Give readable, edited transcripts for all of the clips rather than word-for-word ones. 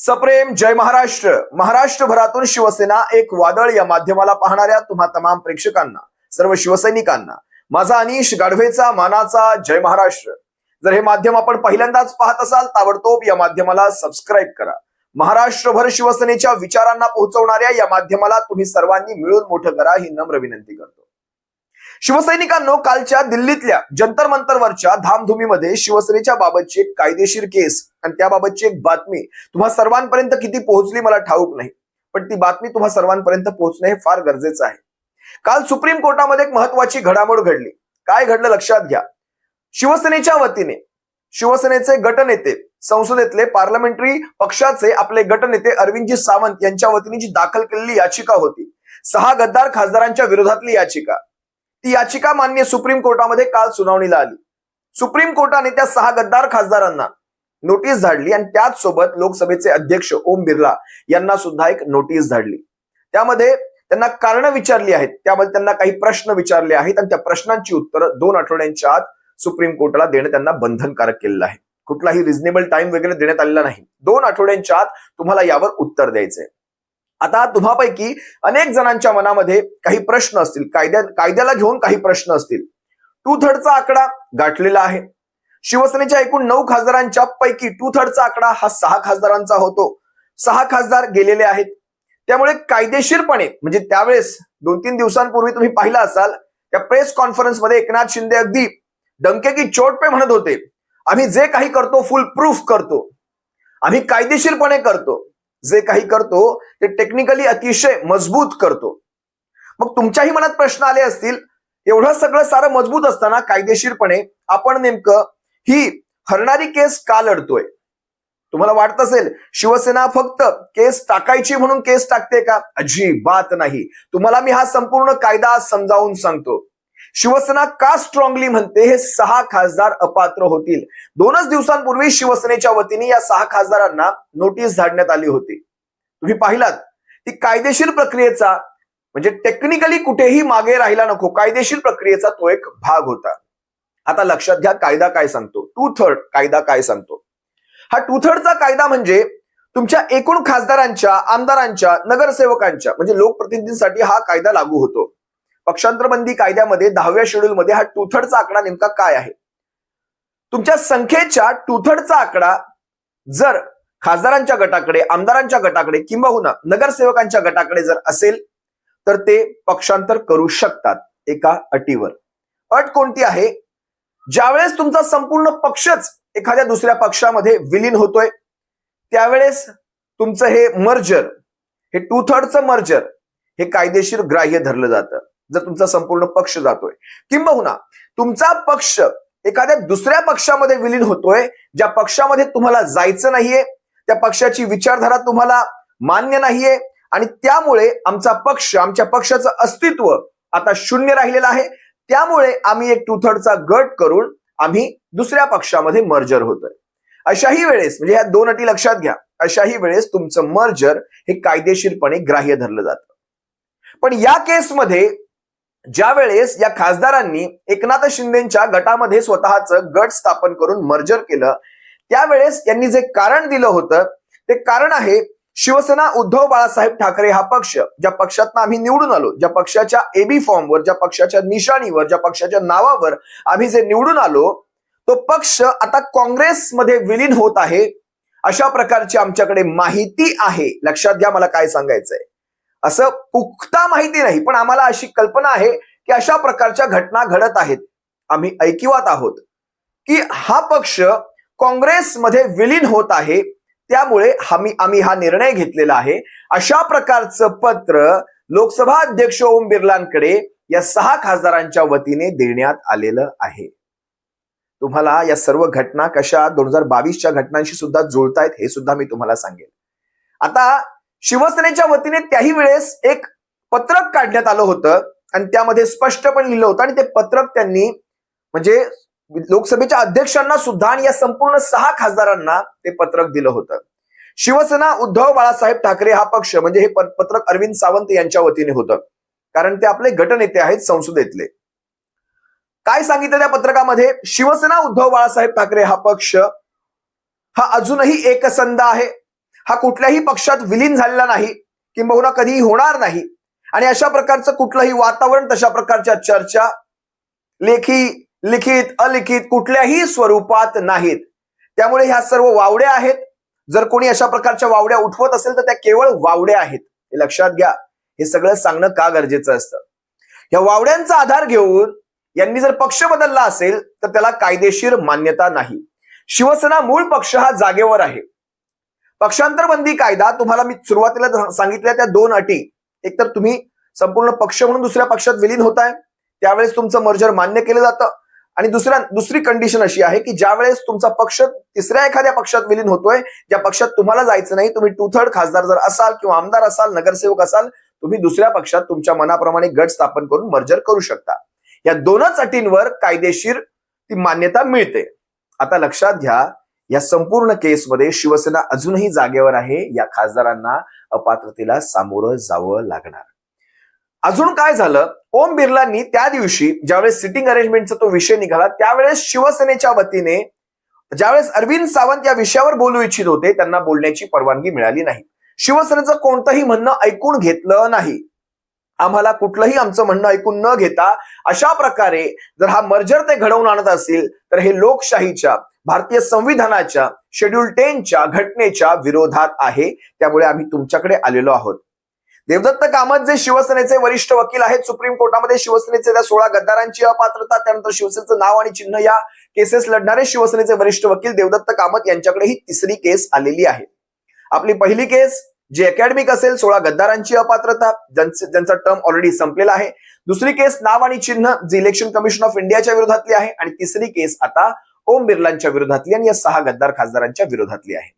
सप्रेम जय महाराष्ट्र. महाराष्ट्रभरातून शिवसेना एक वादळ या माध्यमाला पाहणाऱ्या तुम्हा तमाम प्रेक्षकांना, सर्व शिवसैनिकांना माझा अनिश गाढवेचा मानाचा जय महाराष्ट्र. जर हे माध्यम आपण पहिल्यांदाच पाहत असाल ताबडतोब या माध्यमाला सबस्क्राईब करा. महाराष्ट्रभर शिवसेनेच्या विचारांना पोहोचवणाऱ्या या माध्यमाला तुम्ही सर्वांनी मिळून मोठं करा ही नम्र विनंती करतो. शिवसैनिकांनो, कालच्या दिल्लीतल्या जंतर मंतरवरच्या धामधुमीमध्ये शिवसेनेच्या बाबतची एक कायदेशीर केस आणि त्याबाबतची एक बातमी तुम्हा सर्वांपर्यंत किती पोहोचली मला ठाऊक नाही, पण ती बातमी तुम्हा सर्वांपर्यंत पोहोचणे हे फार गरजेचं आहे. काल सुप्रीम कोर्टामध्ये एक महत्वाची घडामोड घडली. काय घडलं लक्षात घ्या. शिवसेनेच्या वतीने शिवसेनेचे गटनेते, संसदेतले पार्लमेंटरी पक्षाचे आपले गटनेते अरविंदजी सावंत यांच्या वतीने जी दाखल केलेली याचिका होती, 6 गद्दार खासदारांच्या विरोधातली याचिका, ती याचिका माननीय सुप्रीम कोर्टामध्ये काल सुनावणीला आली. सुप्रीम कोर्टाने त्या 6 गद्दार खासदारांना नोटीस धाडली आणि त्याच सोबत लोकसभेचे अध्यक्ष ओम बिर्ला यांना सुद्धा एक नोटीस धाडली. त्यामध्ये त्यांना कारण विचारली आहेत, त्यामध्ये त्यांना काही प्रश्न विचारले आहेत आणि त्या प्रश्नांची उत्तरं 2 आठवड्यांच्या आत सुप्रीम कोर्टाला देणं त्यांना बंधनकारक केलेलं आहे. कुठलाही रिझनेबल टाइम वगैरे देण्यात आलेला नाही. 2 आठवड्यांच्या आत तुम्हाला यावर उत्तर द्यायचंय. आता तुम्हापैकी अनेक जणांच्या मनामध्ये काही प्रश्न असतील, कायद्याला घेऊन काही प्रश्न असतील. 2/3चा आकडा गाठलेला आहे. शिवसेनेच्या एकूण 9 खासदारांच्या पैकी 2/3चा आकडा हा 6 खासदारांचा होतो. 6 खासदार गेलेले आहेत. त्यामुळे कायदेशीरपणे, म्हणजे त्यावेळेस 2-3 दिवसांपूर्वी तुम्ही पाहिलं असाल त्या प्रेस कॉन्फरन्समध्ये एकनाथ शिंदे अगदी डंके की चोट पे म्हणत होते, आम्ही जे काही करतो फुल प्रूफ करतो, आम्ही कायदेशीरपणे करतो, जे काही करतो ते टेक्निकली अतिशय मजबूत करतो. मग तुमच्याही मनात प्रश्न आले असतील, एवढं सगळं सारं मजबूत असताना कायदेशीरपणे आपण नेमकं ही हरणारी केस का लढतोय? तुम्हाला वाटत असेल शिवसेना फक्त केस टाकायची म्हणून केस टाकते का? अजिबात नाही. तुम्हाला मी हा संपूर्ण कायदा समजावून सांगतो. शिवसेना का स्ट्रॉंगली म्हणते हे 6 खासदार अपात्र होतील. 2च दिवसांपूर्वी शिवसेनेच्या वतीने या 6 खासदारांना नोटीस धाडण्यात आली होती. तुम्ही पाहिलात ती कायदेशीर प्रक्रियेचा, म्हणजे टेक्निकली कुठेही मागे राहिला नको, कायदेशीर प्रक्रियेचा तो एक भाग होता. आता लक्षात घ्या कायदा काय सांगतो. 2/3 कायदा काय सांगतो. हा 2/3चा कायदा म्हणजे तुमच्या एकूण खासदारांच्या, आमदारांच्या, नगरसेवकांच्या, म्हणजे लोकप्रतिनिधींसाठी हा कायदा लागू होतो. पक्षांतरबंदी कायद्यामध्ये 10व्या शेड्यूल मध्ये हा 2/3चा आकडा नेमका काय आहे? तुमच्या संख्येच्या 2/3चा आकडा जर खासदारांच्या गटाकडे, आमदारांच्या गटाकडे किंबहुना नगरसेवकांच्या गटाकडे जर असेल तर ते पक्षांतर करू शकतात एका अटीवर. अट कोणती आहे? ज्यावेळेस तुमचा संपूर्ण पक्षच एखाद्या दुसऱ्या पक्षामध्ये विलीन होतोय त्यावेळेस तुमचं हे मर्जर, हे 2/3चं मर्जर हे कायदेशीर ग्राह्य धरलं जातं. जर तुमचा संपूर्ण पक्ष जातोय किंबहुना तुमचा पक्ष एखाद्या दुसऱ्या पक्षामध्ये विलीन होतोय, ज्या पक्षामध्ये तुम्हाला जायचं नाहीये, त्या पक्षाची विचारधारा तुम्हाला मान्य नाहीये आणि त्यामुळे आमचा पक्ष, आमच्या पक्षाचं अस्तित्व आता शून्य राहिलेलं आहे, त्यामुळे आम्ही एक 2/3चा गट करून आम्ही दुसऱ्या पक्षामध्ये मर्जर होतोय. अशाही वेळेस, म्हणजे ह्या 2 अटी लक्षात घ्या, अशाही वेळेस तुमचं मर्जर हे कायदेशीरपणे ग्राह्य धरलं जातं. पण या केसमध्ये ज्या वेळेस या खासदारांनी एकनाथ शिंदेच्या गटामध्ये स्वतःचं गट स्थापन करून मर्जर केलं, त्यावेळेस यांनी जे कारण दिलं होतं ते कारण आहे शिवसेना उद्धव बाळासाहेब ठाकरे हा पक्ष, ज्या पक्षातनं आम्ही निवडून आलो, ज्या पक्षाच्या एबी फॉर्मवर, ज्या पक्षाच्या निशाणीवर, ज्या पक्षाच्या नावावर आम्ही जे निवडून आलो, तो पक्ष आता काँग्रेसमध्ये विलीन होत आहे, अशा प्रकारची आमच्याकडे माहिती आहे. लक्षात घ्या मला काय सांगायचंय. असं पुख्ता माहिती नाही, पण आम्हाला अशी कल्पना आहे की अशा प्रकारच्या घटना घडत आहेत. आम्ही ऐकिवात आहोत की हा पक्ष काँग्रेसमध्ये विलीन होत आहे, त्यामुळे आम्ही हा निर्णय घेतलेला आहे. अशा प्रकारचं पत्र लोकसभा अध्यक्ष ओम बिर्लांकडे या 6 खासदारांच्या वतीने देण्यात आलेलं आहे. तुम्हाला या सर्व घटना कशा 2022च्या घटनांशी सुद्धा जुळतायत हे सुद्धा मी तुम्हाला सांगेन. आता शिवसेनेच्या वतीने त्याही वेळेस एक पत्रक काढण्यात आलं होतं आणि त्यामध्ये स्पष्टपणे लिहिलं होतं आणि ते पत्रक त्यांनी म्हणजे लोकसभेच्या अध्यक्षांना सुद्धा आणि या संपूर्ण 6 खासदारांना ते पत्रक दिलं होतं. शिवसेना उद्धव बाळासाहेब ठाकरे हा पक्ष, म्हणजे हे पत्रक अरविंद सावंत यांच्या वतीने होतं, कारण ते आपले गटनेते आहेत संसदेतले. काय सांगितलं त्या पत्रकामध्ये? शिवसेना उद्धव बाळासाहेब ठाकरे हा पक्ष हा अजूनही एकसंध आहे. हा कुठल्याही पक्षात विलीन झालेला नाही, किंबहुना कधीही होणार नाही. आणि अशा प्रकारचं कुठलंही वातावरण, तशा प्रकारच्या चर्चा लेखी, लिखित, अलिखित कुठल्याही स्वरूपात नाहीत. त्यामुळे ह्या सर्व वावड्या आहेत. जर कोणी अशा प्रकारच्या वावड्या उठवत असेल तर त्या केवळ वावड्या आहेत, हे लक्षात घ्या. हे सगळं सांगणं का गरजेचं असतं? या वावड्यांचा आधार घेऊन यांनी जर पक्ष बदलला असेल तर त्याला कायदेशीर मान्यता नाही. शिवसेना मूळ पक्ष हा जागेवर आहे. पक्षांतर बंदी कायदा, तुम्हाला मी सुरुवातीला सांगितल्या त्या दोन अटी, एकतर तुम्ही संपूर्ण पक्ष म्हणून दुसऱ्या पक्षात विलीन होताय त्यावेळेस तुमचं मर्जर मान्य केलं जातं, आणि दुसरी कंडिशन अशी आहे की ज्या वेळेस तुमचा पक्ष तिसऱ्या एखाद्या पक्षात विलीन होतोय, ज्या पक्षात तुम्हाला जायचं नाही, तुम्ही 2/3 खासदार जर असाल किंवा आमदार असाल, नगरसेवक असाल, तुम्ही दुसऱ्या पक्षात तुमच्या मनाप्रमाणे गट स्थापन करून मर्जर करू शकता. या दोनच अटींवर कायदेशीर ती मान्यता मिळते. आता लक्षात घ्या, या संपूर्ण केसमध्ये शिवसेना अजूनही जागेवर आहे. या खासदारांना अपात्रतेला सामोरं जावं लागणार. अजून काय झालं, ओम बिर्लांनी त्या दिवशी ज्यावेळेस सिटिंग अरेंजमेंटचा तो विषय निघाला त्यावेळेस शिवसेनेच्या वतीने ज्यावेळेस अरविंद सावंत या विषयावर बोलू इच्छित होते त्यांना बोलण्याची परवानगी मिळाली नाही. शिवसेनेचं कोणतंही म्हणणं ऐकून घेतलं नाही. आम्हाला कुठलंही आमचं म्हणणं ऐकून न घेता अशा प्रकारे जर हा मर्जर ते घडवून आणत असतील तर हे लोकशाहीच्या, भारतीय संविधानाच्या शेड्यूल 10च्या घटनेच्या विरोधात आहे. त्यामुळे आम्ही तुमच्याकडे आलेलो आहोत. देवदत्त कामत जे शिवसेनेचे वरिष्ठ वकील आहेत, सुप्रीम कोर्टामध्ये शिवसेनेचे त्या 16 गद्दारांची अपात्रता, त्यानंतर शिवसेनेचं नाव आणि चिन्ह या केसेस लढणारे शिवसेनेचे वरिष्ठ वकील देवदत्त कामत यांच्याकडे ही तिसरी केस आलेली आहे. आपली पहिली केस जी अकॅडमिक असेल, 16 गद्दारांची अपात्रता, ज्यांचा टर्म ऑलरेडी संपलेला आहे. दुसरी केस नाव आणि चिन्ह जी इलेक्शन कमिशन ऑफ इंडियाच्या विरोधातली आहे, आणि तिसरी केस आता ओम बिर्लांच्या विरोधातली आणि या 6 गद्दार खासदारांच्या विरोधातली आहे.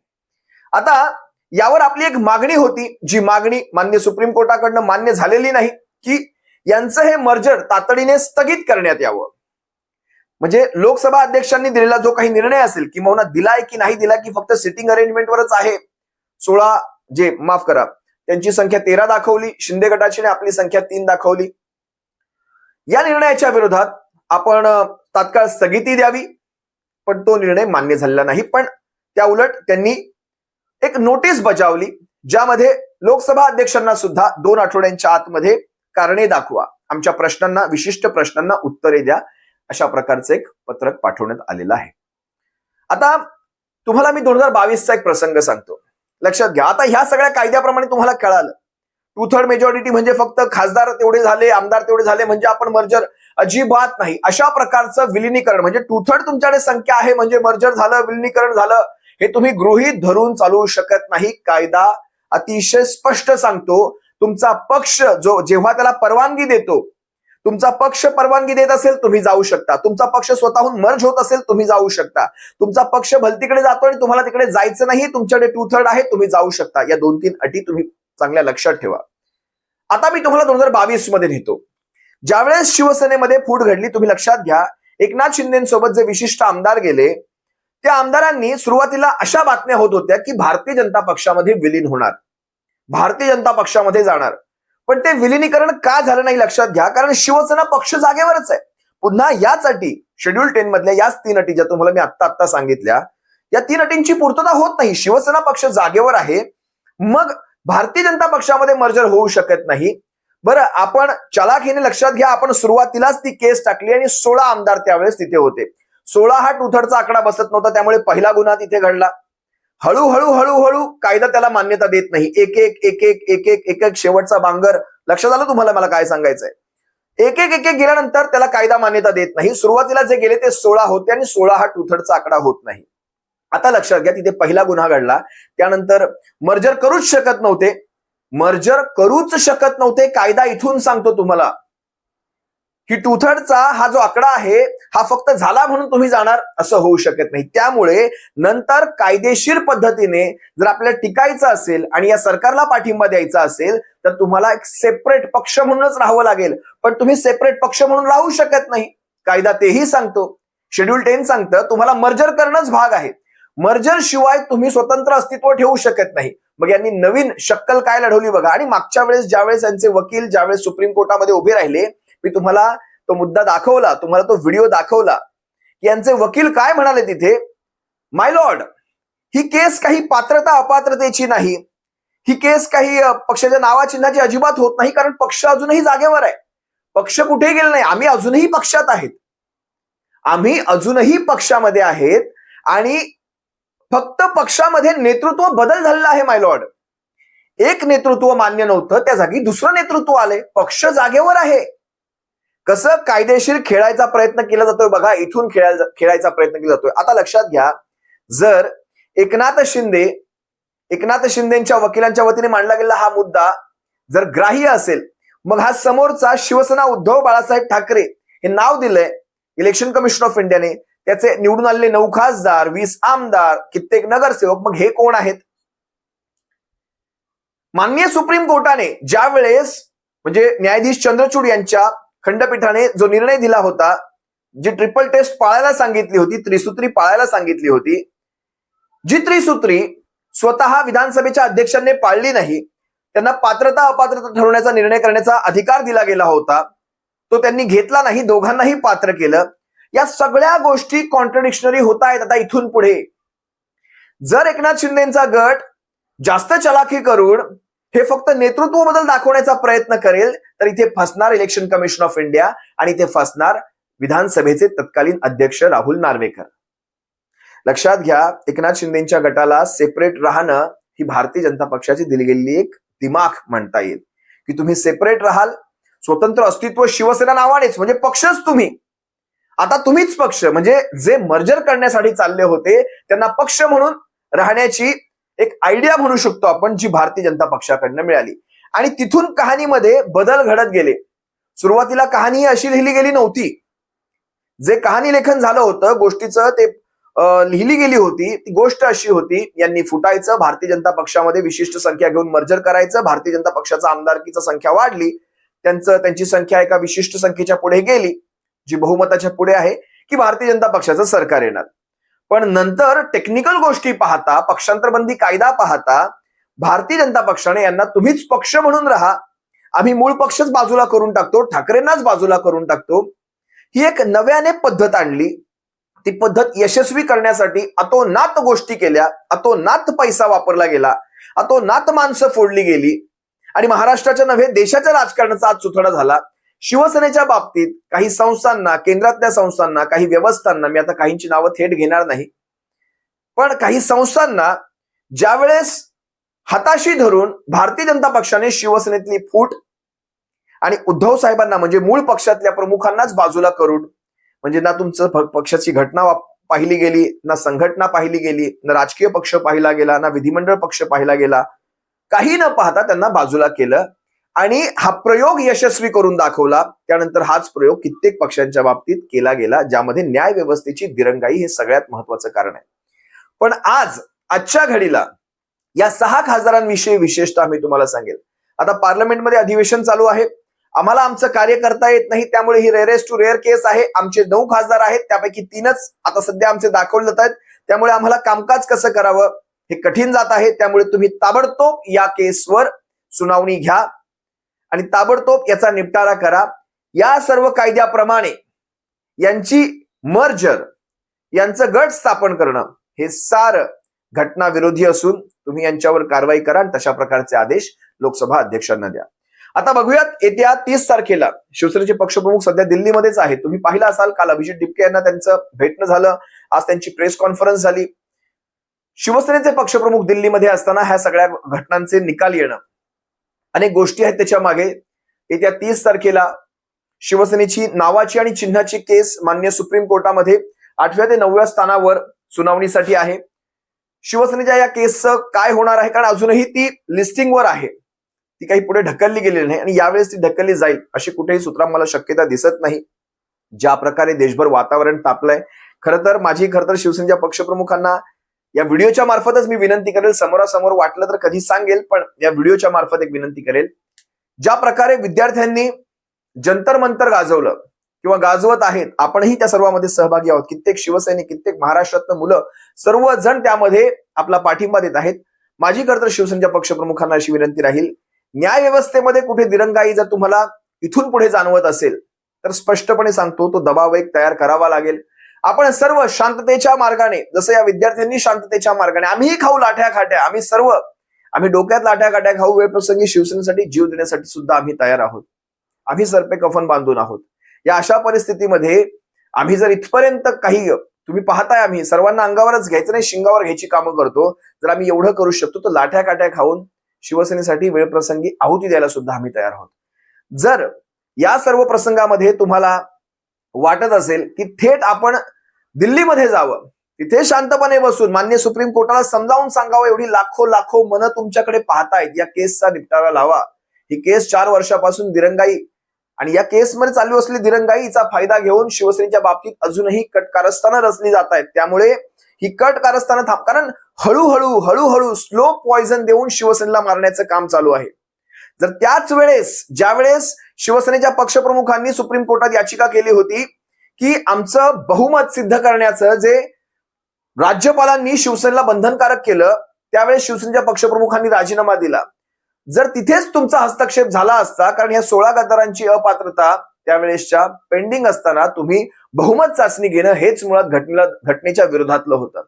आता यावर आपली एक मागणी होती, जी मागणी मान्य सुप्रीम कोर्टाकडनं मान्य झालेली नाही, की यांचं हे मर्जर तातडीने स्थगित करण्यात यावं. म्हणजे लोकसभा अध्यक्षांनी दिलेला जो काही निर्णय असेल, किंवा दिलाय की नाही दिला, की फक्त सिटिंग अरेंजमेंटवरच आहे, 16 माफ करा, त्यांची संख्या 13 दाखवली, शिंदे गटाची आपली संख्या 3 दाखवली. या निर्णयाच्या विरोधात आपण तात्काळ स्थगिती द्यावी, पण तो निर्णय मान्य झालेला नाही. पण त्या उलट त्यांनी एक नोटीस बजावली, ज्यामध्ये लोकसभा अध्यक्षांना सुद्धा 2 आठवड्यांच्या आतमध्ये कारणे दाखवा, आमच्या प्रश्नांना, विशिष्ट प्रश्नांना उत्तरे द्या, अशा प्रकारचं एक पत्रक पाठवण्यात आलेलं आहे. आता तुम्हाला मी 2022चा एक प्रसंग सांगतो, लक्षात घ्या. आता ह्या सगळ्या कायद्याप्रमाणे तुम्हाला कळालं, 2/3 मेजॉरिटी म्हणजे फक्त खासदार तेवढे झाले, आमदार तेवढे झाले म्हणजे आपण मर्जर, अजिबात नाही. अशा प्रकारचं विलिनीकरण म्हणजे 2/3 तुमच्याकडे संख्या आहे म्हणजे मर्जर झालं, विलिनीकरण झालं, हे तुम्ही गृहीत धरून चालवू शकत नाही. कायदा अतिशय स्पष्ट सांगतो, तुमचा पक्ष जेव्हा त्याला परवानगी देतो, तुमचा पक्ष परवानगी देत असेल तुम्ही जाऊ शकता, तुमचा पक्ष स्वतःहून मर्ज होत असेल तुम्ही जाऊ शकता, तुमचा पक्ष भलतीकडे जातो आणि तुम्हाला तिकडे जायचं नाही, तुमच्याकडे 2/3 आहे तुम्ही जाऊ शकता. या 2-3 अटी तुम्ही चांगल्या लक्षात ठेवा. आता मी तुम्हाला 2022 मध्ये नेतो. ज्यावेळेस शिवसेनेमध्ये फूट घडली, तुम्ही लक्षात घ्या, एकनाथ शिंदेसोबत जे विशिष्ट आमदार गेले, त्या आमदारांनी सुरुवातीला अशा बातम्या होत होत्या की भारतीय जनता पक्षामध्ये विलीन होणार, भारतीय जनता पक्षामध्ये जाणार. पण ते विलिनीकरण का झालं नाही लक्षात घ्या, कारण शिवसेना पक्ष जागेवरच आहे. पुन्हा याच अटी, शेड्यूल 10 मधल्या याच 3 अटी ज्या तुम्हाला मी आत्ता सांगितल्या, या 3 अटींची पूर्तता होत नाही. शिवसेना पक्ष जागेवर आहे, मग भारतीय जनता पक्षामध्ये मर्जर होऊ शकत नाही. बरं, आपण चलाखीने लक्षात घ्या, आपण सुरुवातीलाच ती केस टाकली आणि 16 आमदार त्यावेळेस तिथे होते. 16 हा 2/3चा आकडा बसत नव्हता, त्यामुळे पहिला गुन्हा तिथे घडला. हळूहळू कायदा त्याला मान्यता देत नाही. एक शेवटचा बांगर. लक्षात आलं तुम्हाला मला काय सांगायचंय? एक गेल्यानंतर त्याला कायदा मान्यता देत नाही. सुरुवातीला जे गेले ते 16 होते आणि 16 हा 2/3चा आकडा होत नाही. आता लक्षात घ्या, तिथे पहिला गुन्हा घडला, त्यानंतर मर्जर करूच शकत नव्हते. कायदा इथून सांगतो तुम्हाला की 2/3चा हा जो आकडा आहे हा फक्त झाला म्हणून तुम्ही जाणार असं होऊ शकत नाही. त्यामुळे नंतर कायदेशीर पद्धतीने जर आपल्याला टिकायचं असेल आणि या सरकारला पाठिंबा द्यायचा असेल तर तुम्हाला एक सेपरेट पक्ष म्हणूनच राहावं लागेल. पण तुम्ही सेपरेट पक्ष म्हणून राहू शकत नाही. कायदा तेही सांगतो, शेड्यूल 10 सांगतं तुम्हाला मर्जर करणंच भाग आहे. मर्जर शिवाय तुम्ही स्वतंत्र अस्तित्व ठेवू शकत नाही. मग यांनी नवीन शक्कल काय लढवली बघा. आणि मागच्या वेळेस ज्यावेळेस यांचे वकील ज्यावेळेस सुप्रीम कोर्टामध्ये उभे राहिले, मी तुम्हाला तो मुद्दा दाखवला, तुम्हाला तो व्हिडिओ दाखवला की यांचे वकील काय म्हणाले तिथे, माय लॉर्ड, ही केस काही पात्रता अपात्रतेची नाही, ही केस काही पक्षाच्या नावाचिन्हाची अजिबात होत नाही, कारण पक्ष अजूनही जागेवर आहे. पक्ष कुठे गेला नाही, आम्ही अजूनही पक्षात आहेत, आम्ही अजूनही पक्षामध्ये आहेत आणि फक्त पक्षामध्ये नेतृत्व बदल झालेला आहे माय लॉर्ड. एक नेतृत्व मान्य नव्हतं, त्या जागी दुसरं नेतृत्व आले, पक्ष जागेवर आहे. कसं कायदेशीर खेळायचा प्रयत्न केला जातोय बघा, इथून खेळायचा प्रयत्न केला जातोय. आता लक्षात घ्या, जर एकनाथ शिंदेच्या वकिलांच्या वतीने मांडला गेलेला हा मुद्दा जर ग्राह्य असेल, मग हा समोरचा शिवसेना उद्धव बाळासाहेब ठाकरे हे नाव दिलंय इलेक्शन कमिशन ऑफ इंडियाने, त्याचे निवडून आलेले 9 खासदार, 20 आमदार, कित्येक नगरसेवक, मग हे कोण आहेत? माननीय सुप्रीम कोर्टाने ज्या वेळेस म्हणजे न्यायाधीश चंद्रचूड यांच्या खंडपीठाने जो निर्णय दिला होता, जी ट्रिपल टेस्ट पाळायला सांगितली होती, त्रिसूत्री पाळायला सांगितली होती, जी त्रिसूत्री स्वतः विधानसभेच्या अध्यक्षांनी पाळली नाही, त्यांना पात्रता अपात्रता ठरवण्याचा निर्णय करण्याचा अधिकार दिला गेला होता, तो त्यांनी घेतला नाही, दोघांनाही पात्र केलं. या सगळ्या गोष्टी कॉन्ट्रडिक्शनरी होत आहेत. आता इथून पुढे जर एकनाथ शिंदेचा गट जास्त चलाखी करून हे फक्त नेतृत्व बदल दाखवण्याचा प्रयत्न करेल, तर इथे फसणार इलेक्शन कमिशन ऑफ इंडिया आणि इथे फसणार विधानसभेचे तत्कालीन अध्यक्ष राहुल नार्वेकर. लक्षात घ्या, एकनाथ शिंदेच्या गटाला सेपरेट राहणं ही भारतीय जनता पक्षाची दिली गेलेली एक दिमाग म्हणता येईल, की तुम्ही सेपरेट राहाल, स्वतंत्र अस्तित्व शिवसेना नावानेच, म्हणजे पक्षच तुम्ही, आता तुम्हीच पक्ष, म्हणजे जे मर्जर करण्यासाठी चालले होते त्यांना पक्ष म्हणून राहण्याची एक आयडिया म्हणू शकतो आपण, जी भारतीय जनता पक्षाकडनं मिळाली. आणि तिथून कहाणीमध्ये बदल घडत गेले. सुरुवातीला कहाणी अशी लिहिली गेली नव्हती, जे कहाणी लेखन झालं होतं गोष्टीचं ते लिहिली गेली होती, ती गोष्ट अशी होती, यांनी फुटायचं, भारतीय जनता पक्षामध्ये विशिष्ट संख्या घेऊन मर्जर करायचं, भारतीय जनता पक्षाचा आमदारकीची संख्या वाढली, त्यांची संख्या एका विशिष्ट संख्येच्या पुढे गेली, जी बहुमताच्या पुढे आहे, की भारतीय जनता पक्षाचं सरकार येणार. पण नंतर टेक्निकल गोष्टी पाहता, पक्षांतरबंदी कायदा पाहता, भारतीय जनता पक्षाने यांना तुम्हीच पक्ष म्हणून राहा, आम्ही मूळ पक्षच बाजूला करून टाकतो, ठाकरेंनाच बाजूला करून टाकतो, ही एक नव्याने पद्धत आणली. ती पद्धत यशस्वी करण्यासाठी अतोनात गोष्टी केल्या, अतोनात पैसा वापरला गेला, अतोनात माणसं फोडली गेली आणि महाराष्ट्राच्या नव्हे देशाच्या राजकारणाचा आज चुथडा झाला. शिवसेनेच्या बाबतीत काही संस्थांना, केंद्रातल्या संस्थांना, काही व्यवस्थांना, मी आता काहींची नावं थेट घेणार नाही, पण काही संस्थांना ज्यावेळेस हाताशी धरून भारतीय जनता पक्षाने शिवसेनेतली फूट आणि उद्धव साहेबांना म्हणजे मूळ पक्षातल्या प्रमुखांनाच बाजूला करून, म्हणजे ना तुमचं पक्षाची घटना पाहिली गेली, ना संघटना पाहिली गेली, ना राजकीय पक्ष पाहिला गेला, ना विधिमंडळ पक्ष पाहिला गेला, काही न पाहता त्यांना बाजूला केलं आणि हा प्रयोग यशस्वी करून दाखवला. त्यानंतर हाच प्रयोग कित्येक पक्षांच्या बाबतीत केला गेला, ज्यामध्ये न्याय व्यवस्थेची दिरंगाई हे सगळ्यात महत्वाचं कारण आहे. पण आजच्या घडीला या 6 खासदारांविषयी विशेषतः मी तुम्हाला सांगेल. आता पार्लमेंटमध्ये अधिवेशन चालू आहे, आम्हाला आमचं कार्य करता येत नाही, त्यामुळे ही रेअरेस्ट टू रेअर केस आहे. आमचे 9 खासदार आहेत, त्यापैकी 3च आता सध्या आमचे दाखवले जात आहेत, त्यामुळे आम्हाला कामकाज कसं करावं हे कठीण जात आहे. त्यामुळे तुम्ही ताबडतोब या केसवर सुनावणी घ्या आणि ताबडतोब याचा निपटारा करा. या सर्व कायद्याप्रमाणे यांची मर्जर, यांचं गट स्थापन करणं हे सारं घटना विरोधी असून तुम्ही यांच्यावर कारवाई करा आणि तशा प्रकारचे आदेश लोकसभा अध्यक्षांना द्या. आता बघूयात, येत्या 30 तारखेला शिवसेनेचे पक्षप्रमुख सध्या दिल्लीमध्येच आहेत. तुम्ही पाहिलं असाल, काल अभिजित डिपके यांना त्यांचं भेटणं झालं, आज त्यांची प्रेस कॉन्फरन्स झाली. शिवसेनेचे पक्षप्रमुख दिल्लीमध्ये असताना ह्या सगळ्या घटनांचे निकाल येणं, अनेक गोष्टी आहेत त्याच्या मागे. येत्या 30 तारखेला शिवसेनेची नावाची आणि चिन्हाची केस माननीय सुप्रीम कोर्टामध्ये 8व्या ते 9व्या स्थानावर सुनावणीसाठी आहे. शिवसेनेच्या या केसचं काय होणार आहे, कारण अजूनही ती लिस्टिंगवर आहे, ती काही पुढे ढकलली गेलेली नाही आणि यावेळेस ती ढकलली जाईल अशी कुठेही सूत्रात मला शक्यता दिसत नाही. ज्या प्रकारे देशभर वातावरण तापलंय, खरं तर शिवसेनेच्या पक्षप्रमुखांना या व्हिडिओच्या मार्फतच मी विनंती करेल, समोरासमोर वाटलं तर कधी सांगेल, पण या व्हिडिओच्या मार्फत एक विनंती करेल, ज्या प्रकारे विद्यार्थ्यांनी जंतर मंतर गाजवलं किंवा गाजवत आहेत, आपणही त्या सर्वांमध्ये सहभागी आहोत. कित्येक शिवसैनिक, कित्येक महाराष्ट्रातलं मुलं, सर्वजण त्यामध्ये आपला पाठिंबा देत आहेत. माझी खरं शिवसेनेच्या पक्षप्रमुखांना अशी विनंती राहील, न्याय व्यवस्थेमध्ये कुठे दिरंगाई जर तुम्हाला इथून पुढे जाणवत असेल तर स्पष्टपणे सांगतो, तो दबाव एक तयार करावा लागेल आपण सर्व शांततेच्या मार्गाने, जसं या विद्यार्थ्यांनी शांततेच्या मार्गाने, आम्हीही खाऊ लाठ्या खाट्या, आम्ही डोक्यात लाठ्या काट्या खाऊ, वेळप्रसंगी शिवसेनेसाठी जीव देण्यासाठी सुद्धा आम्ही तयार आहोत. आम्ही सरपे कफन बांधून आहोत. या अशा परिस्थितीमध्ये आम्ही जर इथपर्यंत काही, तुम्ही पाहताय आम्ही सर्वांना अंगावरच घ्यायचं नाही, शिंगावर घ्यायची कामं करतो. जर आम्ही एवढं करू शकतो तर लाठ्या काट्या खाऊन शिवसेनेसाठी वेळप्रसंगी आहुती द्यायला सुद्धा आम्ही तयार आहोत. जर या सर्व प्रसंगामध्ये तुम्हाला वाटत असेल की थेट आपण दिल्लीमध्ये जावं, तिथे शांतपणे बसून माननीय सुप्रीम कोर्टाला समजावून सांगावं, एवढी लाखो मनं तुमच्याकडे पाहतायत, या केसचा निपटारा लावा. ही केस 4 वर्षापासून दिरंगाई, आणि या केसमध्ये चालू असलेली दिरंगाईचा फायदा घेऊन शिवसेनेच्या बाबतीत अजूनही कट कारस्थानं रचली जात आहेत. त्यामुळे ही कट कारस्थानं कारण हळूहळू स्लो पॉइझन देऊन शिवसेनेला मारण्याचं काम चालू आहे. जर त्याच वेळेस, ज्यावेळेस शिवसेनेच्या पक्षप्रमुखांनी सुप्रीम कोर्टात याचिका केली होती की आमचं बहुमत सिद्ध करण्याचं जे राज्यपालांनी शिवसेनेला बंधनकारक केलं, त्यावेळेस शिवसेनेच्या पक्षप्रमुखांनी राजीनामा दिला. जर तिथेच तुमचा हस्तक्षेप झाला असता, कारण या 16 गद्दारांची अपात्रता त्यावेळेसच्या पेंडिंग असताना तुम्ही बहुमत चाचणी घेणं हेच मुळात घटनेच्या विरोधातलं होतं.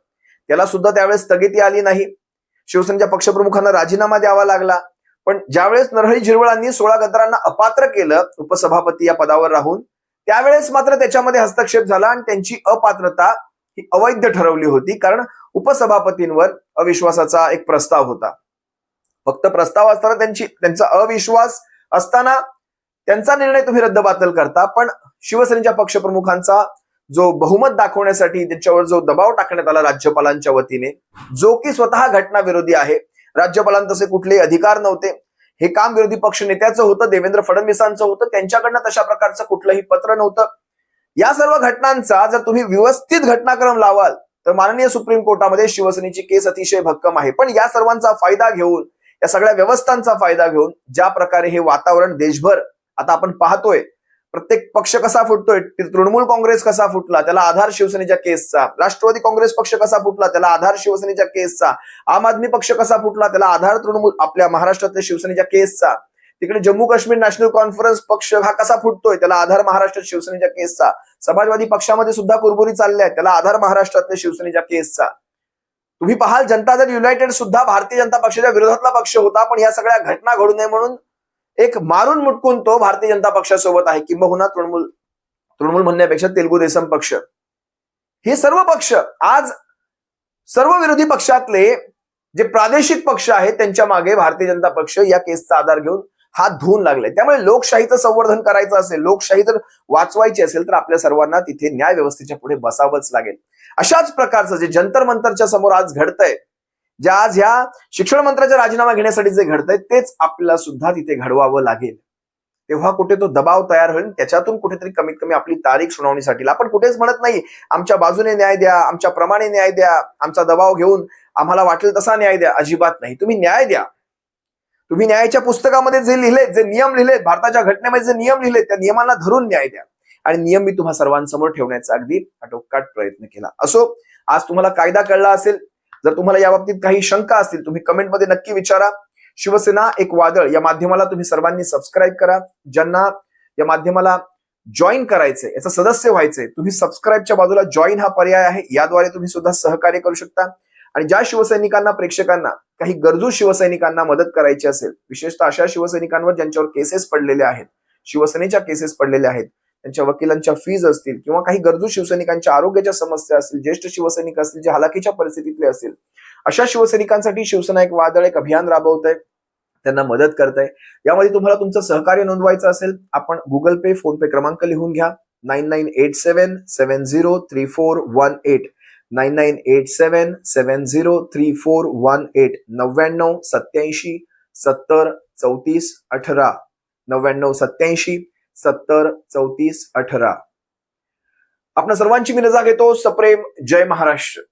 त्याला सुद्धा त्यावेळेस स्थगिती आली नाही. शिवसेनेच्या पक्षप्रमुखांना राजीनामा द्यावा लागला. पण ज्यावेळेस नरहरी झिरवळांनी 16 गद्दारांना अपात्र केलं उपसभापती या पदावर राहून, त्यावेळेस मात्र त्याच्यामध्ये हस्तक्षेप झाला आणि त्यांची अपात्रता ही अवैध ठरवली होती, कारण उपसभापतींवर अविश्वासाचा एक प्रस्ताव होता. फक्त प्रस्ताव असताना त्यांचा अविश्वास असताना त्यांचा निर्णय तुम्ही रद्दबातल करता. पण शिवसेनेच्या पक्षप्रमुखांचा जो बहुमत दाखवण्यासाठी त्यांच्यावर जो दबाव टाकण्यात आला राज्यपालांच्या वतीने, जो की स्वतः घटना विरोधी आहे, राज्यपालांना तसे कुठलेही अधिकार नव्हते, हे काम विरोधी पक्ष नेत्याचं होतं, देवेंद्र फडणवीसांचं होतं, त्यांच्याकडनं तशा प्रकारचं कुठलंही पत्र नव्हतं. या सर्व घटनांचा जर तुम्ही व्यवस्थित घटनाक्रम लावाल तर माननीय सुप्रीम कोर्टामध्ये शिवसेनेची केस अतिशय भक्कम आहे. पण या सर्वांचा फायदा घेऊन, या सगळ्या व्यवस्थांचा फायदा घेऊन ज्या प्रकारे हे वातावरण देशभर आता आपण पाहतोय, प्रत्येक पक्ष कसा फुटतोय, तृणमूल काँग्रेस कसा फुटला, त्याला आधार शिवसेनेच्या केसचा, राष्ट्रवादी काँग्रेस पक्ष कसा फुटला, त्याला आधार शिवसेनेच्या केसचा, आम आदमी पक्ष कसा फुटला, त्याला आधार तृणमूल आपल्या महाराष्ट्रातल्या शिवसेनेच्या केसचा, तिकडे जम्मू काश्मीर नॅशनल कॉन्फरन्स पक्ष हा कसा फुटतोय, त्याला आधार महाराष्ट्रात शिवसेनेच्या केसचा, समाजवादी पक्षामध्ये सुद्धा कुरबुरी चालल्या, त्याला आधार महाराष्ट्रातल्या शिवसेनेच्या केसचा. तुम्ही पाहाल जनता दल युनायटेड सुद्धा भारतीय जनता पक्षाच्या विरोधातला पक्ष होता, पण या सगळ्या घटना घडू नये म्हणून एक मारून मुटकून तो भारतीय जनता पक्षासोबत आहे, किंबहुना तृणमूल म्हणण्यापेक्षा तेलुगू देसम पक्ष. हे सर्व पक्ष आज सर्व विरोधी पक्षातले जे प्रादेशिक पक्ष आहेत त्यांच्या मागे भारतीय जनता पक्ष या केसचा आधार घेऊन हात धुवून लागले. त्यामुळे लोकशाहीचं संवर्धन करायचं असेल, लोकशाही जर वाचवायची असेल तर आपल्या सर्वांना तिथे न्याय व्यवस्थेच्या पुढे बसावंच लागेल. अशाच प्रकारचं जे जंतर मंतरच्या समोर आज घडतंय, जे आज ह्या शिक्षण मंत्र्याचा राजीनामा घेण्यासाठी जे घडतंय, तेच आपल्याला सुद्धा तिथे घडवावं लागेल. तेव्हा कुठे तो दबाव तयार होईल, त्याच्यातून कुठेतरी कमीत कमी आपली तारीख सुनावणीसाठी. आपण कुठेच म्हणत नाही आमच्या बाजूने न्याय द्या, आमच्या प्रमाणे न्याय द्या, आमचा दबाव घेऊन आम्हाला वाटेल तसा न्याय द्या, अजिबात नाही. तुम्ही न्याय द्या. तुम्ही न्यायाच्या पुस्तकामध्ये जे लिहिलेत, जे नियम लिहिलेत, भारताच्या घटनेमध्ये जे नियम लिहिलेत, त्या नियमांना धरून न्याय द्या. आणि नियम मी तुम्हा सर्वांसमोर ठेवण्याचा अगदी आटोकाट प्रयत्न केला. असो, आज तुम्हाला कायदा कळला असेल. जर तुम्हाला या बाबतीत काही शंका असतील तुम्ही कमेंटमध्ये नक्की विचारा. शिवसेना एक वादळ या माध्यमाला तुम्ही सर्वांनी सबस्क्राईब करा. ज्यांना या माध्यमाला जॉईन करायचंय, याचं सदस्य व्हायचंय, तुम्ही सबस्क्राईबच्या बाजूला जॉईन हा पर्याय आहे, याद्वारे तुम्ही सुद्धा सहकार्य करू शकता. आणि ज्या शिवसैनिकांना, प्रेक्षकांना, काही गरजू शिवसैनिकांना मदत करायची असेल, विशेषतः अशा शिवसैनिकांवर ज्यांच्यावर केसेस पडलेले आहेत, शिवसेनेच्या केसेस पडलेल्या आहेत, त्यांच्या वकिलांच्या फीज असतील, किंवा काही गरजू शिवसैनिकांच्या आरोग्याच्या समस्या असतील, ज्येष्ठ शिवसैनिक असतील जे हलाखीच्या परिस्थितीतले असतील, अशा शिवसैनिकांसाठी शिवसेना एक वादळ एक अभियान राबवत आहे, त्यांना मदत करत आहे. यामध्ये तुम्हाला तुमचं सहकार्य नोंदवायचं असेल, आपण गुगल पे, फोन पे क्रमांक लिहून घ्या. 9987703418 9987703418 9987703418 9987703418. आपल्या सर्वांची मी रजा घेतो. सप्रेम. जय महाराष्ट्र.